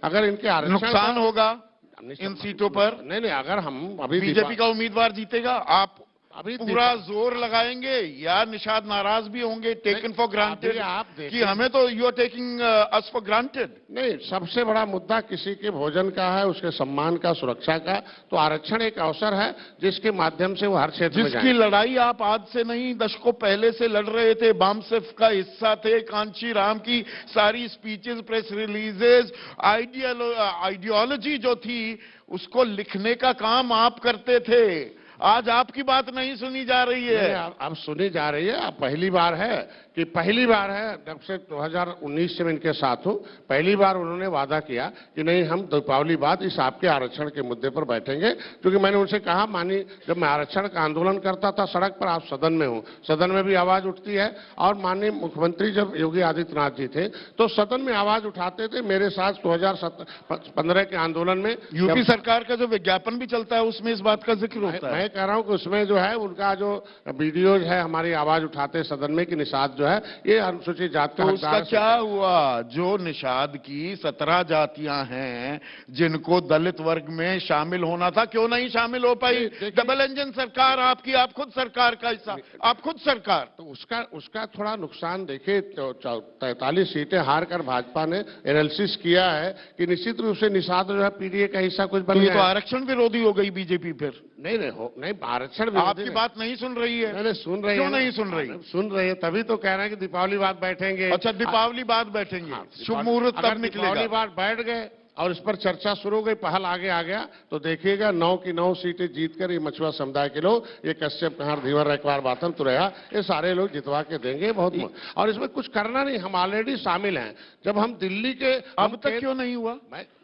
अगर इनके आरक्षण नुकसान होगा निश्चित- इन सीटों पर। नहीं नहीं, अगर हम अभी बीजेपी का उम्मीदवार जीतेगा, आप अभी पूरा जोर लगाएंगे या निषाद नाराज भी होंगे, टेकन फॉर ग्रांटेड, आप देखिए कि हमें तो you are taking us for granted. नहीं, सबसे बड़ा मुद्दा किसी के भोजन का है, उसके सम्मान का, सुरक्षा का। तो आरक्षण एक अवसर है जिसके माध्यम से वो हर क्षेत्र में जिसकी जाएं। लड़ाई आप आज से नहीं दशकों पहले से लड़ रहे थे, बामसेफ का हिस्सा थे, कांची राम की सारी स्पीचेस, प्रेस रिलीजेस, आइडियोलॉजी जो थी उसको लिखने का काम आप करते थे। आज आपकी बात नहीं सुनी जा रही है। अब सुनी जा रही है। अब पहली बार है जब से 2019 से मैं इनके साथ हूं, पहली बार उन्होंने वादा किया कि नहीं, हम दीपावली बाद इस आपके आरक्षण के मुद्दे पर बैठेंगे। क्योंकि मैंने उनसे कहा, मानिए जब मैं आरक्षण का आंदोलन करता था सड़क पर, आप सदन में हूं, सदन में भी आवाज उठती है। और माननीय मुख्यमंत्री जब योगी आदित्यनाथ जी थे तो सदन में आवाज उठाते थे मेरे साथ 2015 के आंदोलन में। यूपी सरकार का जो विज्ञापन भी चलता है उसमें इस बात का जिक्र होता है। मैं कह रहा हूं कि उसमें जो है उनका जो वीडियोज है, हमारी आवाज उठाते सदन में कि निषाद जो है ये अनुसूचित जाति का तो हकदार है। उसका क्या हुआ? जो निषाद की 17 जातियां हैं जिनको दलित वर्ग में शामिल होना था, क्यों नहीं शामिल हो पाई? डबल इंजन सरकार आपकी, आप खुद सरकार का हिस्सा, आप खुद सरकार। तो उसका थोड़ा नुकसान देखिए। 43 सीटें हार कर भाजपा ने एनालिसिस किया है कि निश्चित रूप से निषाद जो है पीडीए का हिस्सा कुछ बन गया। तो आरक्षण विरोधी हो गई बीजेपी फिर? नहीं, आरक्षण आपकी बात नहीं सुन रही है। नहीं सुन रही है। क्यों नहीं सुन रही? सुन रही है, तभी तो कह रहे हैं कि दीपावली बाद बैठेंगे। अच्छा, दीपावली बाद बैठेंगे, शुभ मुहूर्त तब निकलेगा। दीपावली बाद बैठ गए और इस पर चर्चा शुरू हो गई, पहल आगे आ गया, तो देखिएगा 9 की 9 सीटें जीतकर ये मछुआ समुदाय के लोग, ये कश्यप कहार, धीवर रखवार, बातम तुरैया, ये सारे लोग जितवा के देंगे बहुत। और इसमें कुछ करना नहीं, हम ऑलरेडी शामिल हैं। जब हम दिल्ली के, अब तक क्यों नहीं हुआ?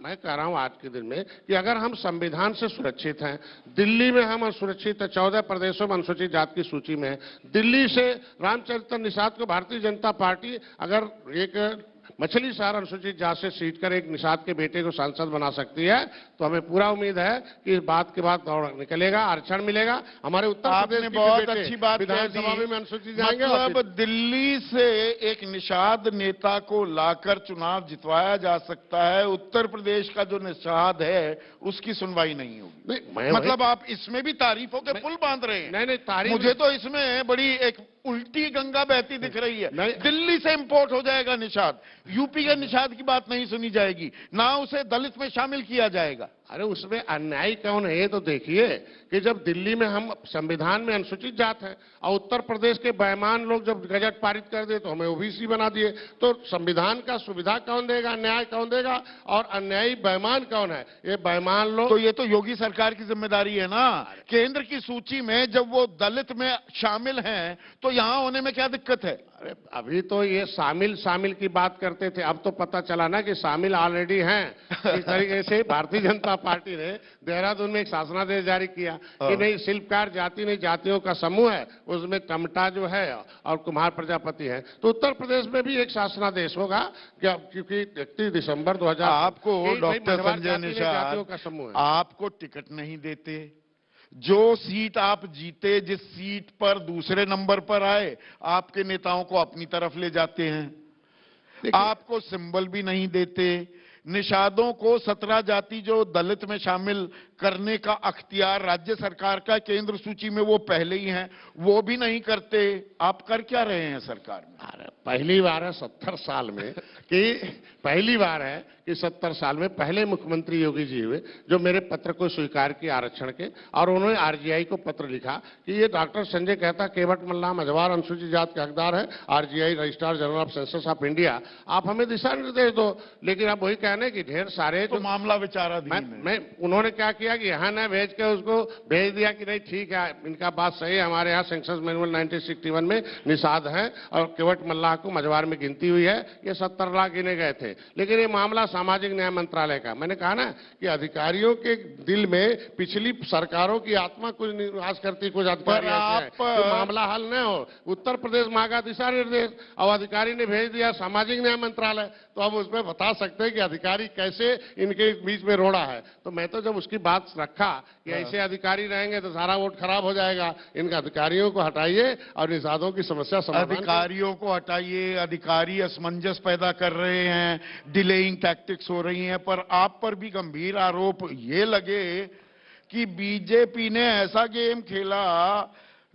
मैं कह रहा हूं आज के दिन में कि अगर हम संविधान से सुरक्षित हैं, दिल्ली में हम सुरक्षित है, 14 प्रदेशों में अनुसूचित जाति की सूची में है, दिल्ली से रामचरित्र निषाद को भारतीय जनता पार्टी अगर एक मछली शहर अनुसूचित जाति से सीट कर एक निषाद के बेटे को सांसद बना सकती है, तो हमें पूरा उम्मीद है कि इस बात के बाद दौड़ निकलेगा, आरक्षण मिलेगा। हमारे उत्तर प्रदेश की बहुत अच्छी बात विधानसभा में अनुसूचित जाएंगे। मतलब दिल्ली से एक निषाद नेता को लाकर चुनाव जितवाया जा सकता है, उत्तर प्रदेश का जो निषाद है उसकी सुनवाई नहीं होगी। मतलब आप इसमें भी तारीफों के पुल बांध रहे हैं। नहीं, तारीफ मुझे तो इसमें बड़ी एक उल्टी गंगा बहती दिख रही है। दिल्ली से इंपोर्ट हो जाएगा निषाद, यूपी के निषाद की बात नहीं सुनी जाएगी, ना उसे दलित में शामिल किया जाएगा। अरे उसमें अन्याय कौन है? ये तो देखिए कि जब दिल्ली में हम संविधान में अनुसूचित जाति है और उत्तर प्रदेश के बेईमान लोग जब गजट पारित कर दिए तो हमें ओबीसी बना दिए, तो संविधान का सुविधा कौन देगा, न्याय कौन देगा? और अन्यायी बेईमान कौन है? ये बेईमान लोग। तो ये तो योगी सरकार की जिम्मेदारी है ना। केंद्र की सूची में जब वो दलित में शामिल हैं तो यहां होने में क्या दिक्कत है? अरे अभी तो ये शामिल की बात करते थे, अब तो पता चला ना कि शामिल ऑलरेडी हैं। इस तरीके से भारतीय जनता पार्टी ने देहरादून में एक शासनादेश जारी किया कि नहीं, शिल्पकार जाति नहीं, जातियों का समूह है, उसमें टमटा जो है और कुम्हार प्रजापति है। तो उत्तर प्रदेश में भी एक शासनादेश होगा, क्योंकि 31 दिसंबर 2000 आपको डॉक्टर संजय निषाद का समूह है, आपको टिकट नहीं देते। जो सीट आप जीते, जिस सीट पर दूसरे नंबर पर आए, आपके नेताओं को अपनी तरफ ले जाते हैं। आपको सिंबल भी नहीं देते। निषादों को 17 जाति जो दलित में शामिल करने का अख्तियार राज्य सरकार का, केंद्र सूची में वो पहले ही हैं, वो भी नहीं करते। आप कर क्या रहे हैं सरकार में? पहली बार है 70 साल में कि 70 साल में पहले मुख्यमंत्री योगी जी हुए जो मेरे पत्र को स्वीकार किया आरक्षण के, और उन्होंने आरजीआई को पत्र लिखा कि ये डॉक्टर संजय कहता केवट मल्लाह मझवार अनुसूचित जाति के हकदार है, RGI registrar general of census of India, आप हमें दिशा निर्देश दो। लेकिन आप वही कहने कि ढेर सारे तो मामला विचाराधीन है। उन्होंने क्या किया कि यहाँ न भेज के उसको भेज दिया कि नहीं ठीक है, इनका बात सही है, हमारे यहाँ सेंसस मैनुअल 1961 में निषाद है और केवट मल्लाह को मझवार में गिनती हुई है, ये 70 लाख गिने गए थे। लेकिन ये मामला सामाजिक न्याय मंत्रालय का। मैंने कहा ना कि अधिकारियों के दिल में पिछली सरकारों की आत्मा कुछ निवास करती, कुछ अधिकारी तो मामला हल न हो। उत्तर प्रदेश मांगा दिशा निर्देश और अधिकारी ने भेज दिया सामाजिक न्याय मंत्रालय, तो अब उसमें बता सकते हैं कि अधिकारी अधिकारी कैसे इनके बीच में रोड़ा है। तो मैं तो जब उसकी बात रखा कि ऐसे अधिकारी रहेंगे तो सारा वोट खराब हो जाएगा, इनका अधिकारियों को हटाइए और निषादों की समस्या समाधान। अधिकारियों को हटाइए, अधिकारी असमंजस पैदा कर रहे हैं, डिलेइंग टैक्टिक्स हो रही हैं, पर आप पर भी गंभीर आरोप ये लगे कि बीजेपी ने ऐसा गेम खेला।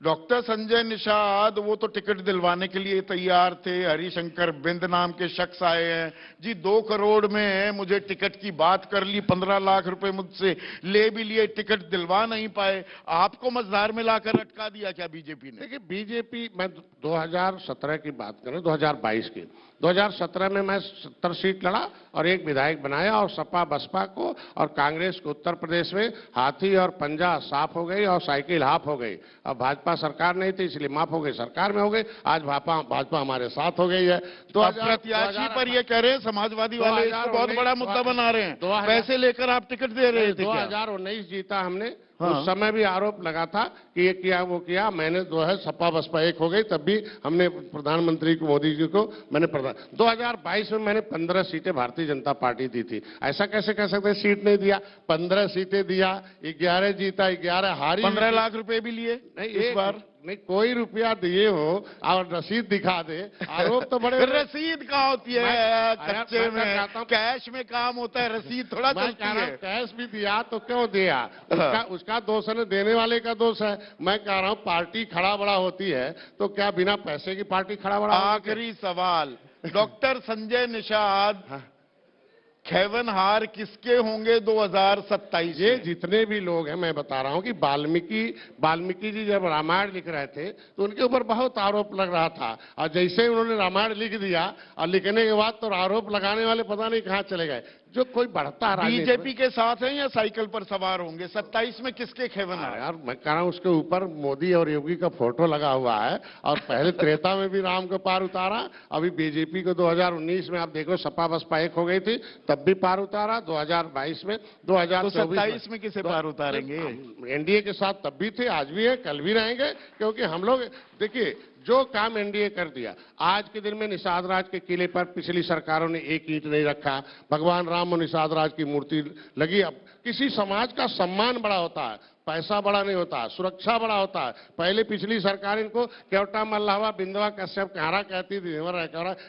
डॉक्टर संजय निषाद वो तो टिकट दिलवाने के लिए तैयार थे, हरिशंकर बिंद नाम के शख्स आए हैं जी 2 करोड़ में मुझे टिकट की बात कर ली, 15 लाख रुपए मुझसे ले भी लिए, टिकट दिलवा नहीं पाए। आपको मझधार में लाकर अटका दिया क्या बीजेपी ने? देखिए बीजेपी, मैं 2017 की बात करें, 2022 की, 2017 में मैं 70 सीट लड़ा और 1 विधायक बनाया और सपा बसपा को और कांग्रेस को उत्तर प्रदेश में हाथी और पंजा साफ हो गई और साइकिल हाफ हो गई। अब भाजपा सरकार नहीं थी इसलिए माफ हो गई, सरकार में हो गई। आज भाजपा हमारे साथ हो गई है। तो प्रत्याशी पर ये कह रहे हैं समाजवादी वाले इसको बहुत बड़ा मुद्दा बना रहे हैं, पैसे लेकर आप टिकट दे रहे थे। 2019 जीता हमने, उस समय भी आरोप लगा था कि ये किया वो किया, मैंने जो है सपा बसपा एक हो गई, तब भी हमने प्रधानमंत्री को, मोदी जी को मैंने 2022 में मैंने 15 सीटें भारतीय जनता पार्टी दी थी। ऐसा कैसे कह सकते सीट नहीं दिया? 15 सीटें दिया, 11 जीता, 11 हारी। 15 लाख रुपए भी लिए नहीं इस बार? नहीं, कोई रुपया दिए हो और रसीद दिखा दे, आरोप तो बड़े रसीद कहाँ होती है कच्चे में, कैश में काम होता है, रसीद थोड़ा चलती है। कैश भी दिया तो क्यों दिया? उसका दोष है, देने वाले का दोष है। मैं कह रहा हूँ पार्टी खड़ा बड़ा होती है तो क्या बिना पैसे की पार्टी खड़ा बड़ा? आखिरी सवाल, डॉक्टर संजय निषाद खेवनहार किसके होंगे 2027? ये जितने भी लोग हैं, मैं बता रहा हूं कि वाल्मीकि जी जब रामायण लिख रहे थे तो उनके ऊपर बहुत आरोप लग रहा था, और जैसे ही उन्होंने रामायण लिख दिया और लिखने के बाद तो आरोप लगाने वाले पता नहीं कहां चले गए। जो कोई बढ़ता है बीजेपी के साथ है या साइकिल पर सवार होंगे 27 में? किसके खेवनहार? यार मैं कह रहा हूं उसके ऊपर मोदी और योगी का फोटो लगा हुआ है, और पहले त्रेता में भी राम को पार उतारा, अभी बीजेपी को 2019 में आप देखो सपा बसपा एक हो गई थी तब भी पार उतारा, 2022 में, 2027 में किसे पार उतारेंगे? एनडीए के साथ तब भी थे, आज भी है, कल भी रहेंगे, क्योंकि हम लोग देखिए जो काम एनडीए कर दिया। आज के दिन में निषाद राज के किले पर पिछली सरकारों ने एक ईंट नहीं रखा, भगवान राम और निषाद राज की मूर्ति लगी। अब किसी समाज का सम्मान बड़ा होता है, पैसा बड़ा नहीं होता, सुरक्षा बड़ा होता है। पहले पिछली सरकार इनको केवटा मल्लावा बिंदवा कश्यप कहारा कहती थी,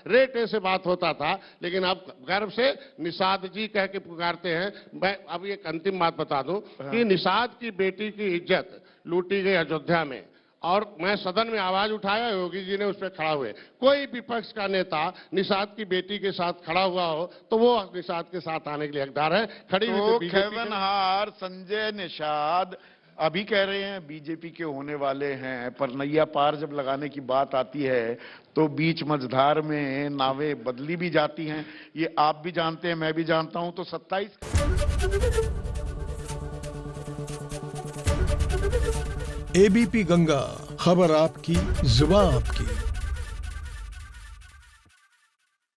रेट से बात होता था, लेकिन अब गर्व से निषाद जी कह के पुकारते हैं। मैं अब एक अंतिम बात बता दूं कि निषाद की बेटी की इज्जत लूटी गई अयोध्या में, और मैं सदन में आवाज उठाया, योगी जी ने उस पर खड़ा हुए। कोई विपक्ष का नेता निषाद की बेटी के साथ खड़ा हुआ हो तो वो निषाद के साथ आने के लिए हकदार है। खड़ी हुई खेवनहार संजय निषाद अभी कह रहे हैं बीजेपी के होने वाले हैं, पर नैया पार जब लगाने की बात आती है तो बीच मझधार में नावें बदली भी जाती हैं। ये आप भी जानते हैं, मैं भी जानता हूं। तो 27 एबीपी गंगा, खबर आपकी, जुबान आपकी।